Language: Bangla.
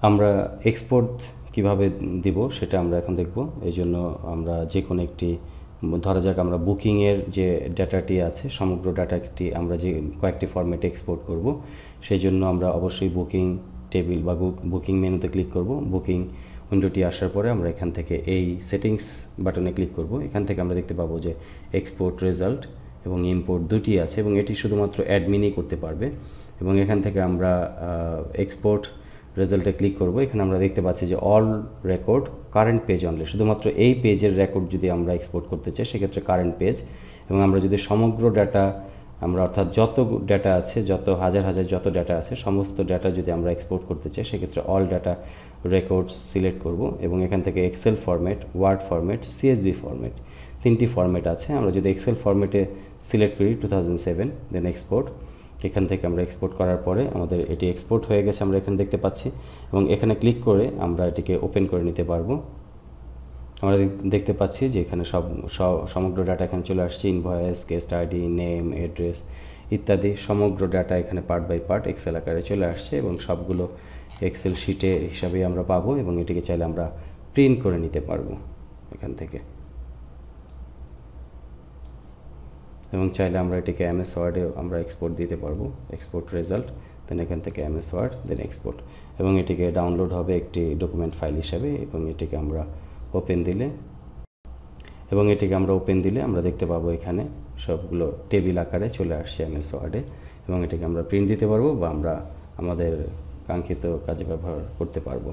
আমরা এক্সপোর্ট কিভাবে দিব সেটা আমরা এখন দেখব। এই জন্য আমরা যে কোনো একটি, ধরা যাক আমরা বুকিংয়ের যে ডাটাটি আছে সমগ্র ডাটাটি আমরা যে কয়েকটি ফরম্যাটে এক্সপোর্ট করব, সেই জন্য আমরা অবশ্যই বুকিং টেবিল বা বুকিং মেনুতে ক্লিক করব। বুকিং উইন্ডোটি আসার পরে আমরা এখান থেকে এই সেটিংস বাটনে ক্লিক করব। এখান থেকে আমরা দেখতে পাবো যে এক্সপোর্ট রেজাল্ট এবং ইম্পোর্ট দুটি আছে এবং এটি শুধুমাত্র অ্যাডমিনই করতে পারবে। এবং এখান থেকে আমরা এক্সপোর্ট রেজাল্টে ক্লিক করব। এখানে আমরা দেখতে পাচ্ছি যে all record current page only, শুধুমাত্র এই পেজের রেকর্ড যদি আমরা এক্সপোর্ট করতে চাই সেক্ষেত্রে কারেন্ট পেজ। এবং আমরা যদি সমগ্র ডাটা আমরা অর্থাৎ যত ডাটা আছে, যত হাজার হাজার যত ডাটা আছে সমস্ত ডাটা যদি আমরা এক্সপোর্ট করতে চাই সেক্ষেত্রে অল ডাটা রেকর্ডস সিলেক্ট করব। এবং এখান থেকে Excel format, word format, CSV format, তিনটি ফরম্যাট আছে। আমরা যদি এক্সেল ফরম্যাটে সিলেক্ট করি 2007, দেন এক্সপোর্ট। এখান থেকে আমরা এক্সপোর্ট করার পরে আমাদের এটি এক্সপোর্ট হয়ে গেছে, আমরা এখানে দেখতে পাচ্ছি। এবং এখানে ক্লিক করে আমরা এটিকে ওপেন করে নিতে পারবো। আমরা দেখতে পাচ্ছি যে এখানে সমগ্র ডাটা এখানে চলে আসছে, invoice, guest ID, name, address ইত্যাদি সমগ্র ডাটা এখানে পার্ট বাই পার্ট এক্সেল আকারে চলে আসছে এবং সবগুলো এক্সেল শিটে হিসাবে আমরা পাবো। এবং এটিকে চাইলে আমরা প্রিন্ট করে নিতে পারবো এখান থেকে, এবং চাইলে আমরা এটিকে এমএস ওয়ার্ডে আমরা এক্সপোর্ট দিতে পারবো। এক্সপোর্ট রেজাল্ট, দেন এখান থেকে এমএস ওয়ার্ড, দেন এক্সপোর্ট, এবং এটিকে ডাউনলোড হবে একটি ডকুমেন্ট ফাইল হিসাবে। এবং এটিকে আমরা ওপেন দিলে আমরা দেখতে পাবো এখানে সবগুলো টেবিল আকারে চলে আসছে এমএস ওয়ার্ডে। এবং এটিকে আমরা প্রিন্ট দিতে পারবো বা আমরা আমাদের কাঙ্ক্ষিত কাজে ব্যবহার করতে পারবো।